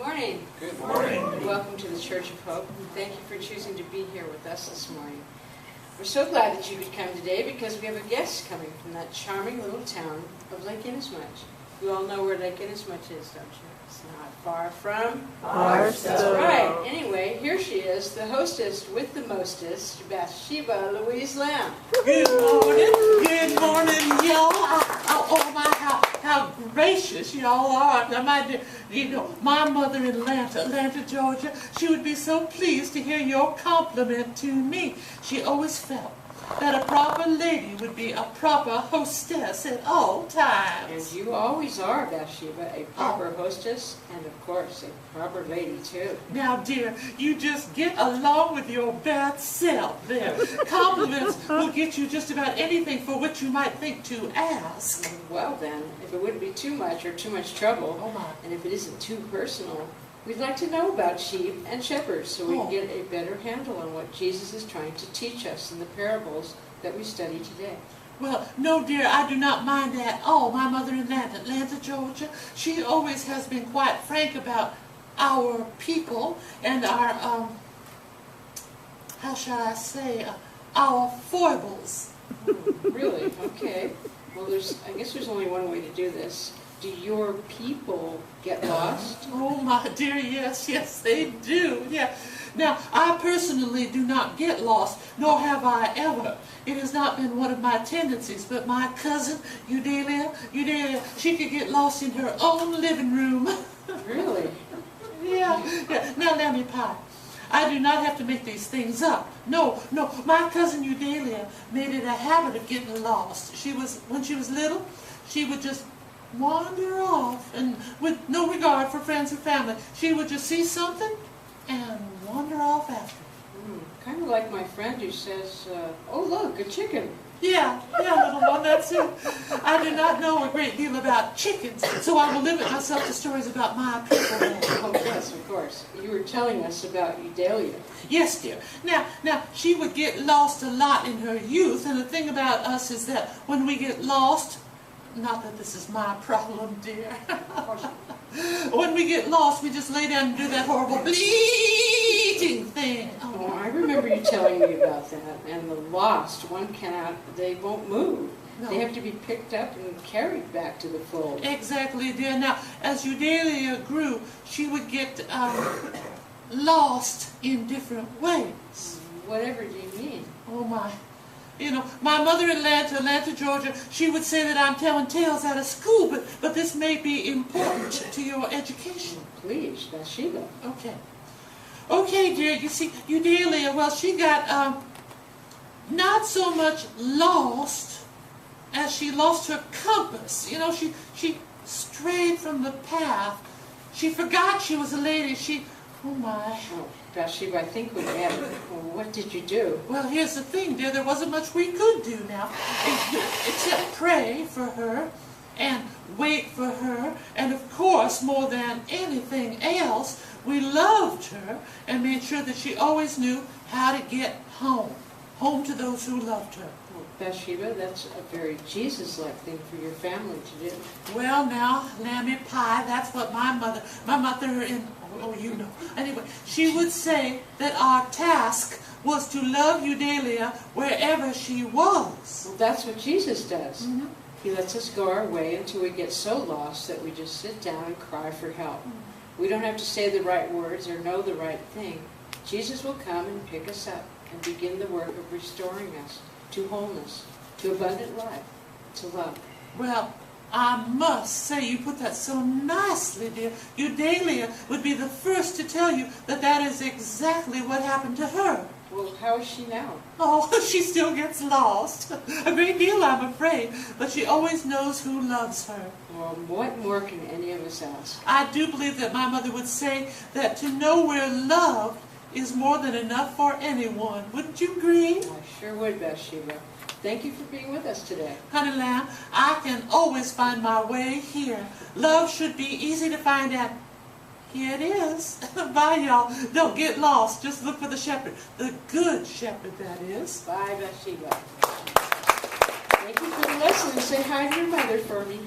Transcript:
morning. Good morning. Welcome to the Church of Hope, and thank you for choosing to be here with us this morning. We're so glad that you could come today because we have a guest coming from that charming little town of Lake Inasmuch. You all know where Lake Inasmuch is, don't you? It's not far from Barstow. That's right. Anyway, here she is, the hostess with the mostest, Bathsheba, Louise Lamb. Good morning. Good morning, y'all. Oh my, how gracious y'all are. Now, my dear, you know, my mother in Atlanta, Georgia, she would be so pleased to hear your compliment to me. She always felt that a proper lady would be a proper hostess at all times. And you always are, Bathsheba, a proper hostess and, of course, a proper lady, too. Now, dear, you just get along with your bad self there. Compliments will get you just about anything for which you might think to ask. Well, then, if it wouldn't be too much or too much trouble, Oh, my. and if it isn't too personal, we'd like to know about sheep and shepherds so we can get a better handle on what Jesus is trying to teach us in the parables that we study today. Well, no, dear, I do not mind at all. My mother in Atlanta, Georgia, she always has been quite frank about our people and our, how shall I say, our foibles. Really? Okay. Well, I guess there's only one way to do this. Do your people get lost? Oh, my dear, yes, they do, yeah. Now, I personally do not get lost, nor have I ever. It has not been one of my tendencies, but my cousin, Eudalia, she could get lost in her own living room. Really? Yeah. Now, Lammy Pie, I do not have to make these things up. No, my cousin Eudalia made it a habit of getting lost. When she was little, she would just wander off, and with no regard for friends or family. She would just see something and wander off after. Kind of like my friend who says, oh, look, a chicken. Yeah, little one, that's it. I do not know a great deal about chickens, so I will limit myself to stories about my people. Oh, yes, of course. You were telling us about Eudalia. Yes, dear. Now, she would get lost a lot in her youth, and the thing about us is that when we get lost, not that this is my problem, dear. When we get lost, we just lay down and do that horrible bleating thing. Oh, I remember you telling me about that. And the lost, they won't move. No. They have to be picked up and carried back to the fold. Exactly, dear. Now, as Eudalia grew, she would get lost in different ways. Whatever do you mean? Oh, my. You know, my mother in Atlanta, Georgia, she would say that I'm telling tales out of school, but this may be important to your education. Please, Bathsheba. Okay, dear, you see, Eudalia, well, she got not so much lost as she lost her compass. You know, she strayed from the path. She forgot she was a lady. Oh, my. Oh, Bathsheba, I think we get it. Well, what did you do? Well, here's the thing, dear. There wasn't much we could do now, except pray for her and wait for her. And, of course, more than anything else, we loved her and made sure that she always knew how to get home to those who loved her. Well, Bathsheba, that's a very Jesus-like thing for your family to do. Well, now, Lammy Pie, that's what my mother you know. Anyway, she would say that our task was to love Eudalia wherever she was. Well, that's what Jesus does. Mm-hmm. He lets us go our way until we get so lost that we just sit down and cry for help. We don't have to say the right words or know the right thing. Jesus will come and pick us up and begin the work of restoring us to wholeness, to abundant life, to love. Well, I must say, you put that so nicely, dear. Eudalia would be the first to tell you that is exactly what happened to her. Well, how is she now? Oh, she still gets lost. A great deal, I'm afraid. But she always knows who loves her. Well, what more can any of us ask? I do believe that my mother would say that to know we're loved is more than enough for anyone. Wouldn't you agree? I sure would, Bathsheba. Thank you for being with us today. Honey lamb, I can always find my way here. Love should be easy to find out. Here it is. Bye, y'all. Don't get lost. Just look for the shepherd. The good shepherd, that is. Bye, Bathsheba. Thank you for the lesson. Say hi to your mother for me.